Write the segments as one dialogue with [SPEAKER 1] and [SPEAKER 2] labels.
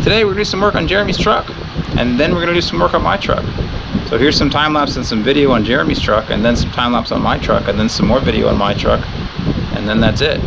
[SPEAKER 1] Today we're going to do some work on Jeremy's truck, and then we're going to do some work on my truck. So here's some time lapse and some video on Jeremy's truck, and then some time lapse on my truck, and then some more video on my truck, and then that's it.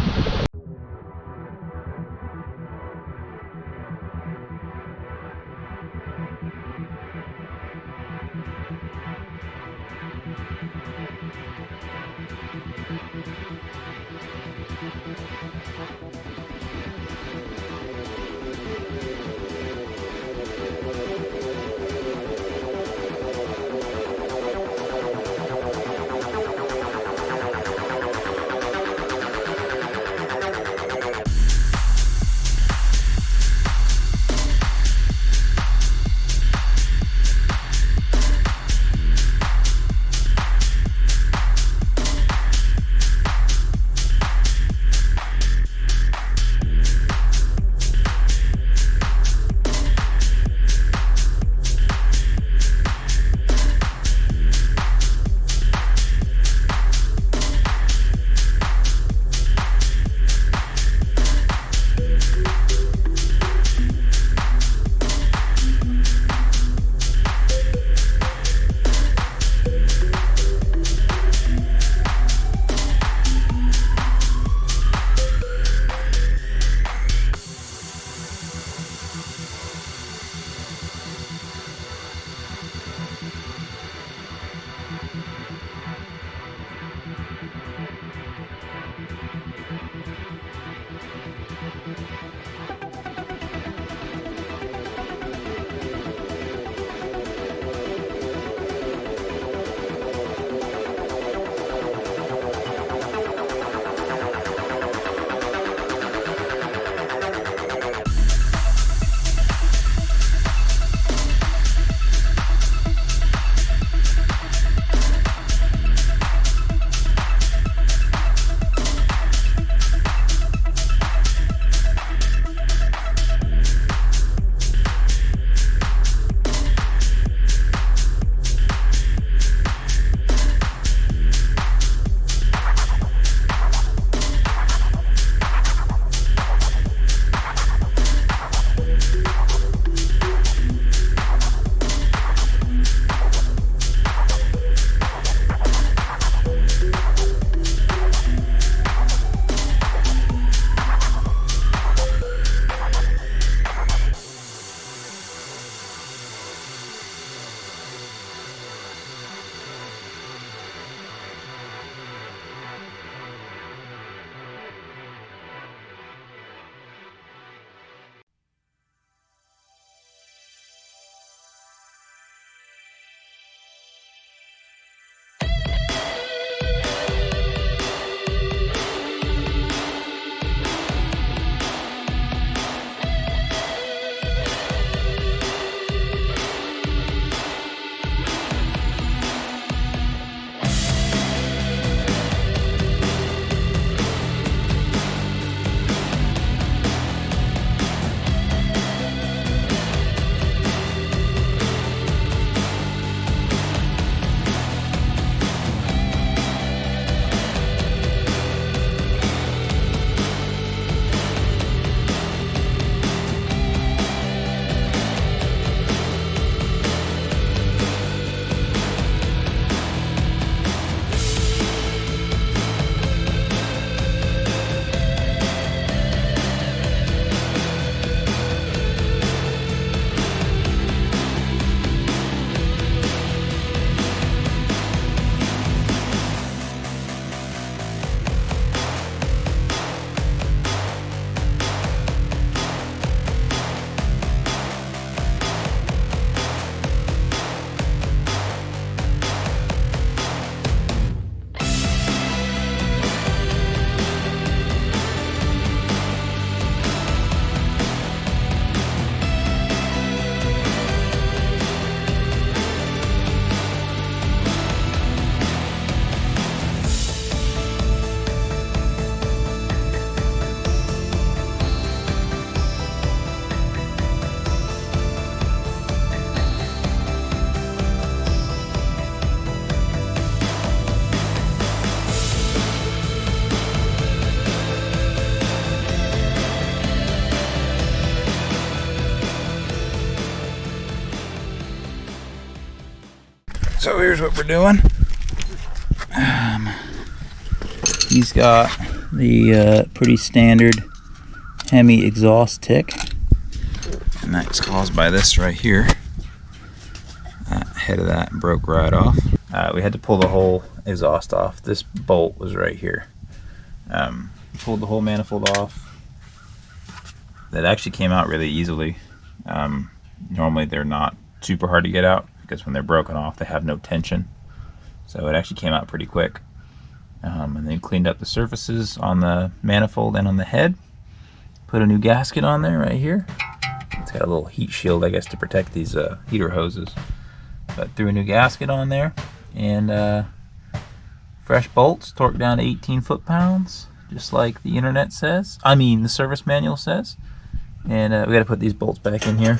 [SPEAKER 1] So here's what we're doing. He's got the pretty standard Hemi exhaust tick, and that's caused by this right here. Head of that broke right off. We had to pull the whole exhaust off. This bolt was right here. Pulled the whole manifold off. That actually came out really easily. Normally they're not super hard to get out because when they're broken off they have no tension. So it actually came out pretty quick. And then cleaned up the surfaces on the manifold and on the head. Put a new gasket on there right here. It's got a little heat shield, I guess, to protect these heater hoses. But threw a new gasket on there, and fresh bolts, torqued down to 18 foot-pounds, just like the internet says. I mean, the service manual says. And we got to put these bolts back in here,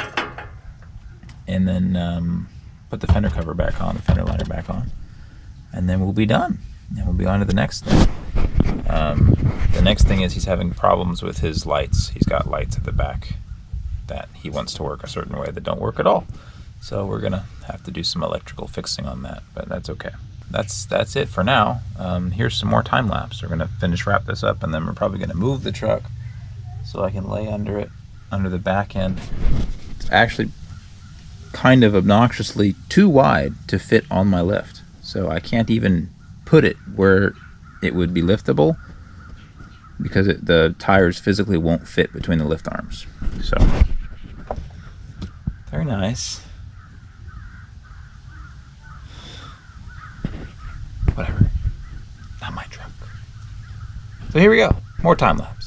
[SPEAKER 1] and then put the fender cover back on, the fender liner back on, and then we'll be done. And we'll be on to the next thing. The next thing is he's having problems with his lights. He's got lights at the back that he wants to work a certain way that don't work at all. So we're gonna have to do some electrical fixing on that, but that's okay. That's it for now. Here's some more time lapse. We're gonna wrap this up, and then we're probably gonna move the truck so I can lay under it, under the back end. It's actually kind of obnoxiously too wide to fit on my lift, so I can't even put it where it would be liftable because the tires physically won't fit between the lift arms. So very nice. Whatever, not my truck. So here we go, more time lapse.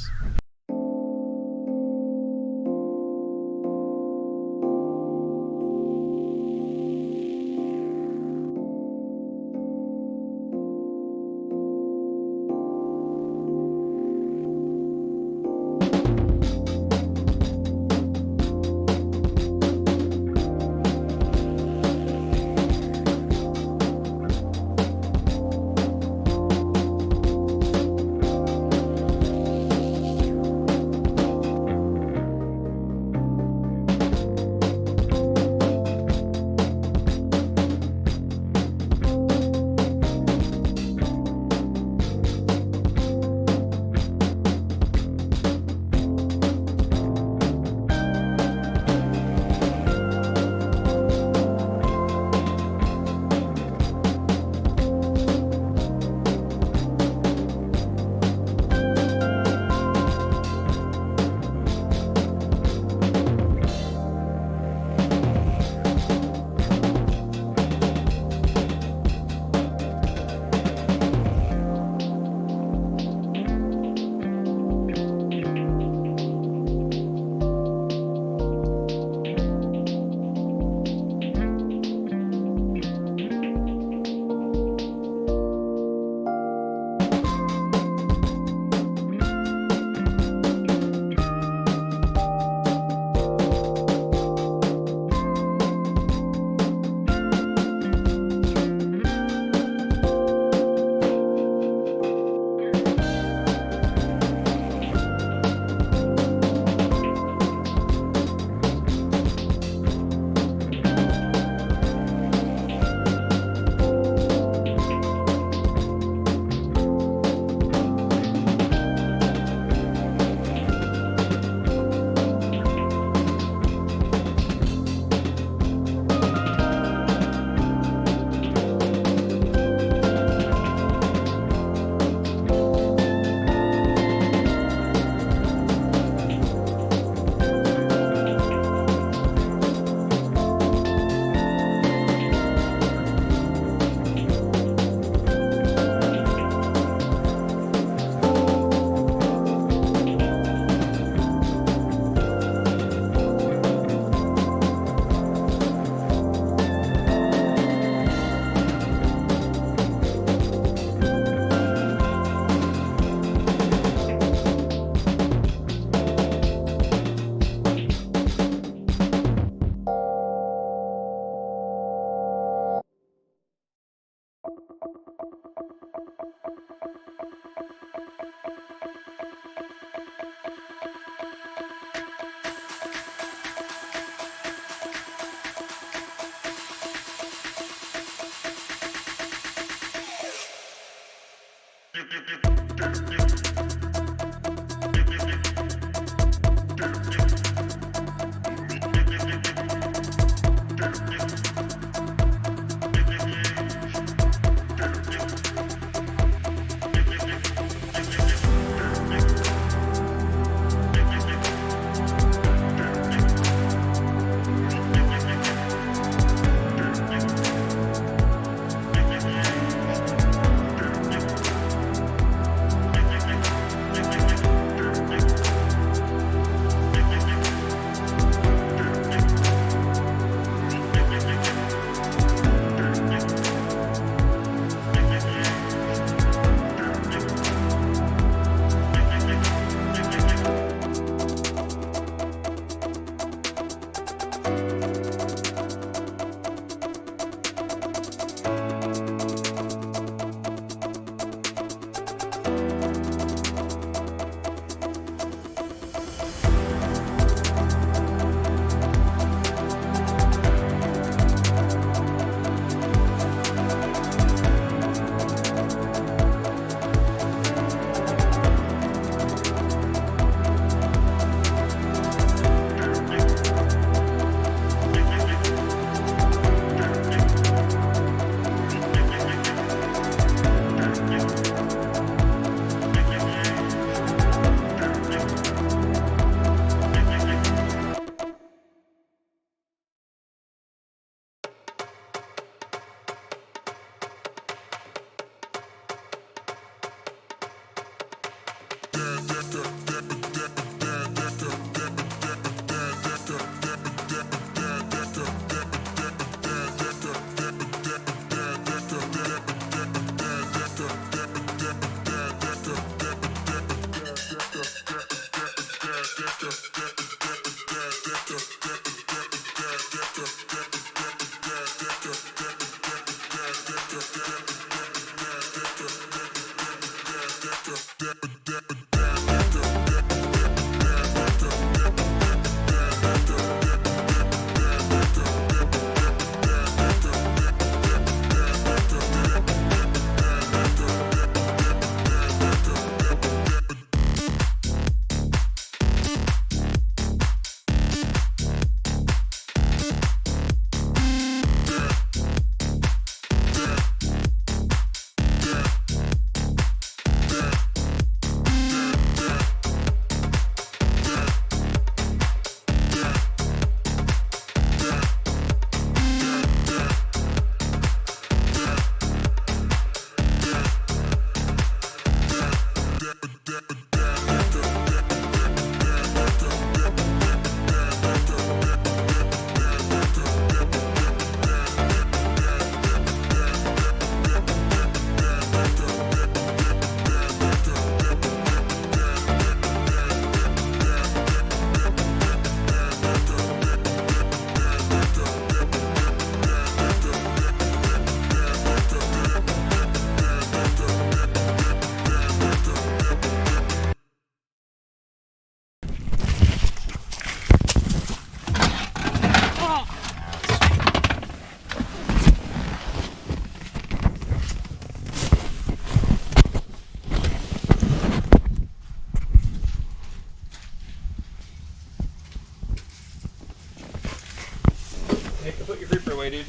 [SPEAKER 1] Put your gripper away, dude.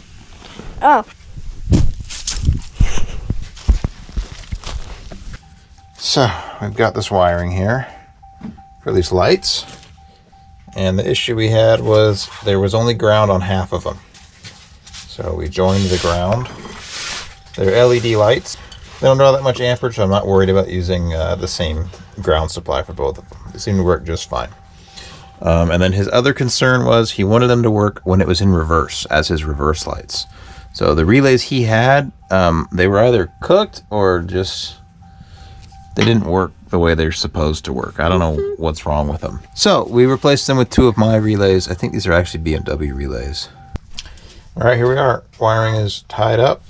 [SPEAKER 2] Oh.
[SPEAKER 1] So, we've got this wiring here for these lights. And the issue we had was there was only ground on half of them. So we joined the ground. They're LED lights. They don't draw that much amperage, so I'm not worried about using the same ground supply for both of them. They seem to work just fine. And then his other concern was he wanted them to work when it was in reverse, as his reverse lights. So the relays he had, they were either cooked or just, they didn't work the way they're supposed to work. I don't know what's wrong with them. So we replaced them with two of my relays. I think these are actually BMW relays. All right, here we are. Wiring is tied up.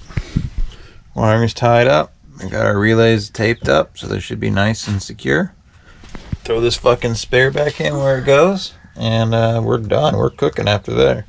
[SPEAKER 1] Wiring is tied up. We got our relays taped up, so they should be nice and secure. Throw this fucking spare back in where it goes, and we're done. We're cooking after there.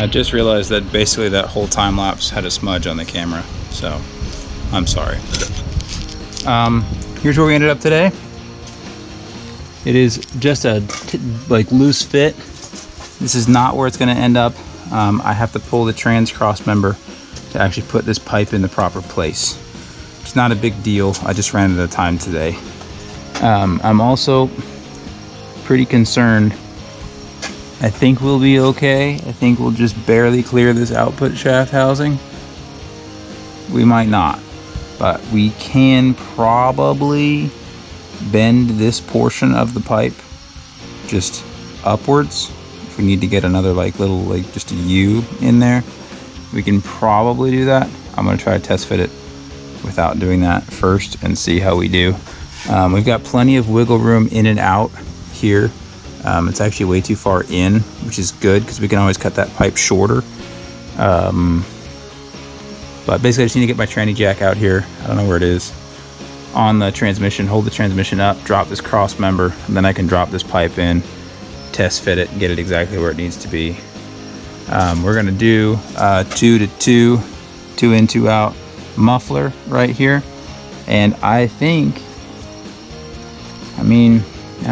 [SPEAKER 1] I just realized that basically that whole time lapse had a smudge on the camera, so I'm sorry. Here's where we ended up today. It is just a like loose fit. This is not where it's going to end up. I have to pull the trans cross member to actually put this pipe in the proper place. It's not a big deal. I just ran out of time today. I'm also pretty concerned. I think we'll be okay. I think we'll just barely clear this output shaft housing. We might not, but we can probably bend this portion of the pipe just upwards. If we need to get another like little, like just a U in there, we can probably do that. I'm gonna try to test fit it without doing that first and see how we do. We've got plenty of wiggle room in and out here. It's actually way too far in, which is good because we can always cut that pipe shorter. But basically I just need to get my tranny jack out here. I don't know where it is. On the transmission, hold the transmission up, drop this cross member, and then I can drop this pipe in, test fit it, and get it exactly where it needs to be. We're gonna do 2 to 2, 2 in, 2 out muffler right here. And I think, I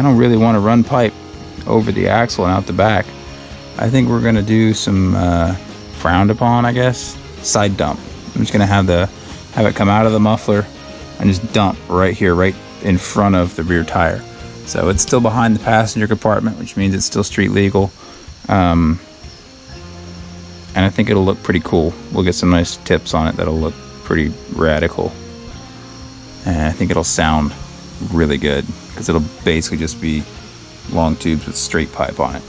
[SPEAKER 1] don't really want to run pipe over the axle and out the back. I think we're gonna do some frowned upon, I guess, side dump. I'm just gonna have it come out of the muffler and just dump right here, right in front of the rear tire. So it's still behind the passenger compartment, which means it's still street legal. And I think it'll look pretty cool. We'll get some nice tips on it that'll look pretty radical. And I think it'll sound really good because it'll basically just be long tubes with straight pipe on it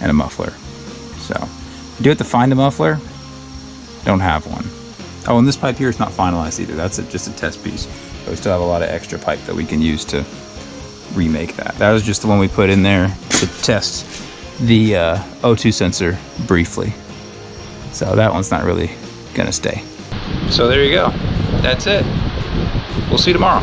[SPEAKER 1] and a muffler. So I do have to find a muffler. Don't have one. Oh, and this pipe here is not finalized either. That's just a test piece. But we still have a lot of extra pipe that we can use to remake that. That was just the one we put in there to test the O2 sensor briefly. So that one's not really gonna stay. So there you go. That's it. We'll see you tomorrow.